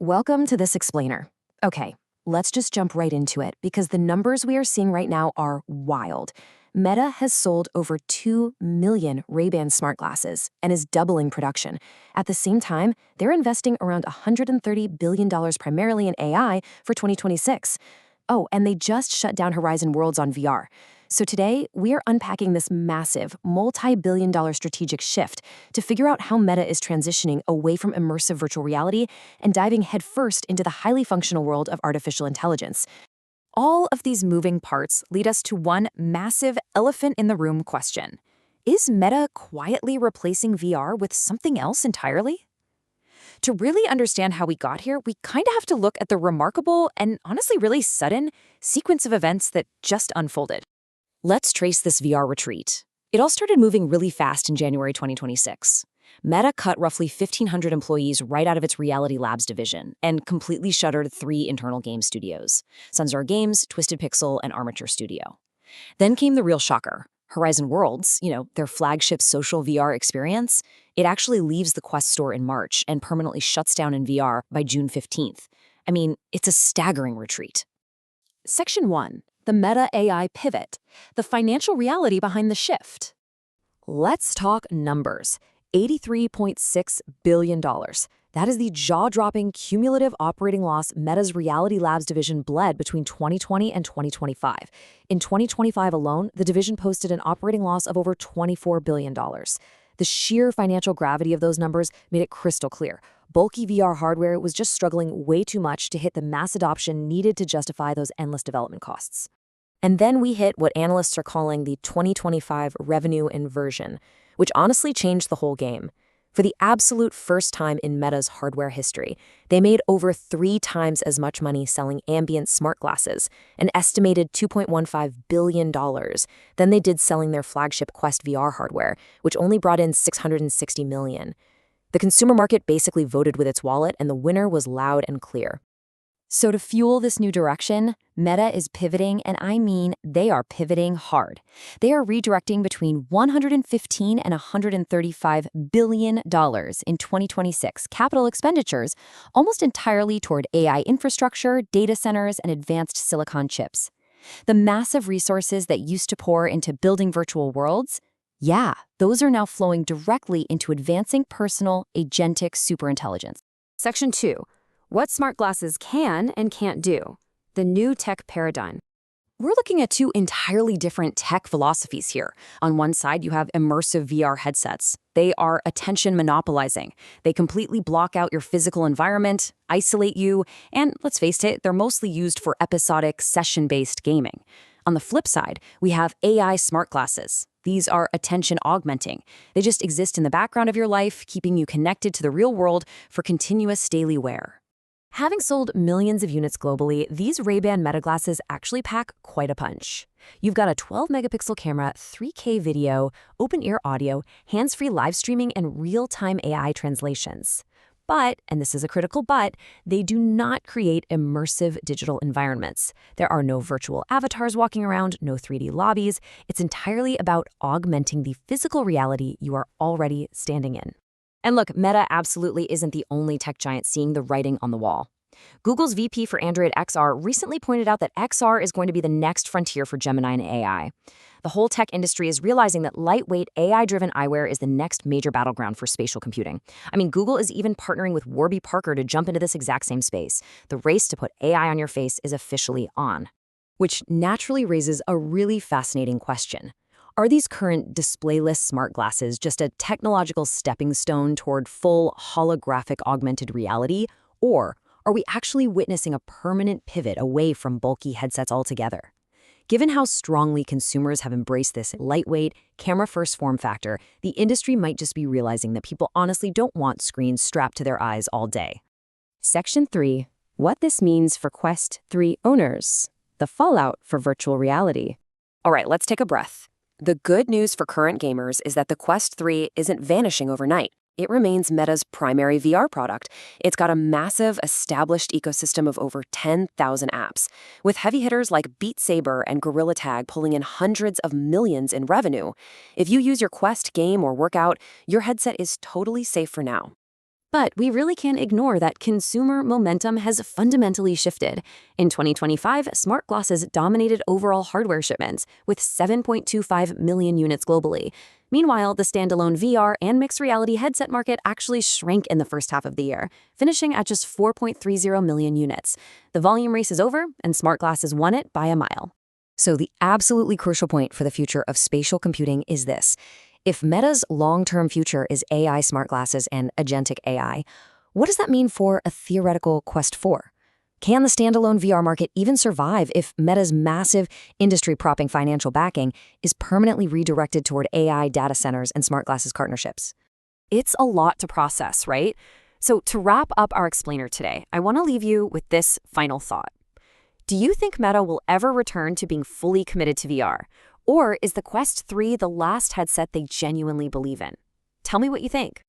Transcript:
Welcome to this explainer. Okay, let's just jump right into it because the numbers we are seeing right now are wild. Meta has sold over 2 million Ray-Ban smart glasses and is doubling production. At the same time, they're investing around $130 billion primarily in AI for 2026. Oh, and they just shut down Horizon Worlds on VR. So today, we are unpacking this massive, multi-billion-dollar strategic shift to figure out how Meta is transitioning away from immersive virtual reality and diving headfirst into the highly functional world of artificial intelligence. All of these moving parts lead us to one massive elephant-in-the-room question. Is Meta quietly replacing VR with something else entirely? To really understand how we got here, we kind of have to look at the remarkable and honestly really sudden sequence of events that just unfolded. Let's trace this VR retreat. It all started moving really fast in January 2026. Meta cut roughly 1,500 employees right out of its Reality Labs division and completely shuttered 3 internal game studios: Sunzar Games, Twisted Pixel, and Armature Studio. Then came the real shocker. Horizon Worlds, their flagship social VR experience, it actually leaves the Quest store in March and permanently shuts down in VR by June 15th. I mean, it's a staggering retreat. Section 1. The Meta AI pivot, the financial reality behind the shift. Let's talk numbers. $83.6 billion. That is the jaw-dropping cumulative operating loss Meta's Reality Labs division bled between 2020 and 2025. In 2025 alone, the division posted an operating loss of over $24 billion. The sheer financial gravity of those numbers made it crystal clear. Bulky VR hardware was just struggling way too much to hit the mass adoption needed to justify those endless development costs. And then we hit what analysts are calling the 2025 revenue inversion, which honestly changed the whole game. For the absolute first time in Meta's hardware history, they made over 3 times as much money selling ambient smart glasses, an estimated $2.15 billion, than they did selling their flagship Quest VR hardware, which only brought in $660 million. The consumer market basically voted with its wallet, and the winner was loud and clear. So to fuel this new direction, Meta is pivoting, and I mean they are pivoting hard. They are redirecting between $115 and $135 billion in 2026 capital expenditures, almost entirely toward AI infrastructure, data centers, and advanced silicon chips. The massive resources that used to pour into building virtual worlds, those are now flowing directly into advancing personal, agentic superintelligence. Section 2. What smart glasses can and can't do. The new tech paradigm. We're looking at 2 entirely different tech philosophies here. On one side, you have immersive VR headsets. They are attention monopolizing. They completely block out your physical environment, isolate you, and let's face it, they're mostly used for episodic, session-based gaming. On the flip side, we have AI smart glasses. These are attention augmenting. They just exist in the background of your life, keeping you connected to the real world for continuous daily wear. Having sold millions of units globally, these Ray-Ban Meta glasses actually pack quite a punch. You've got a 12-megapixel camera, 3K video, open-ear audio, hands-free live streaming, and real-time AI translations. But, and this is a critical but, they do not create immersive digital environments. There are no virtual avatars walking around, no 3D lobbies. It's entirely about augmenting the physical reality you are already standing in. And look, Meta absolutely isn't the only tech giant seeing the writing on the wall. Google's VP for Android XR recently pointed out that XR is going to be the next frontier for Gemini and AI. The whole tech industry is realizing that lightweight, AI-driven eyewear is the next major battleground for spatial computing. I mean, Google is even partnering with Warby Parker to jump into this exact same space. The race to put AI on your face is officially on. Which naturally raises a really fascinating question. Are these current displayless smart glasses just a technological stepping stone toward full holographic augmented reality, or are we actually witnessing a permanent pivot away from bulky headsets altogether? Given how strongly consumers have embraced this lightweight, camera-first form factor, the industry might just be realizing that people honestly don't want screens strapped to their eyes all day. Section 3. What this means for Quest 3 owners. The fallout for virtual reality. All right, let's take a breath. The good news for current gamers is that the Quest 3 isn't vanishing overnight. It remains Meta's primary VR product. It's got a massive, established ecosystem of over 10,000 apps, with heavy hitters like Beat Saber and Gorilla Tag pulling in hundreds of millions in revenue. If you use your Quest game or workout, your headset is totally safe for now. But we really can't ignore that consumer momentum has fundamentally shifted. In 2025, smart glasses dominated overall hardware shipments, with 7.25 million units globally. Meanwhile, the standalone VR and mixed reality headset market actually shrank in the first half of the year, finishing at just 4.30 million units. The volume race is over, and smart glasses won it by a mile. So the absolutely crucial point for the future of spatial computing is this. If Meta's long-term future is AI smart glasses and agentic AI, what does that mean for a theoretical Quest 4? Can the standalone VR market even survive if Meta's massive industry-propping financial backing is permanently redirected toward AI data centers and smart glasses partnerships? It's a lot to process, right? So to wrap up our explainer today, I want to leave you with this final thought. Do you think Meta will ever return to being fully committed to VR? Or is the Quest 3 the last headset they genuinely believe in? Tell me what you think.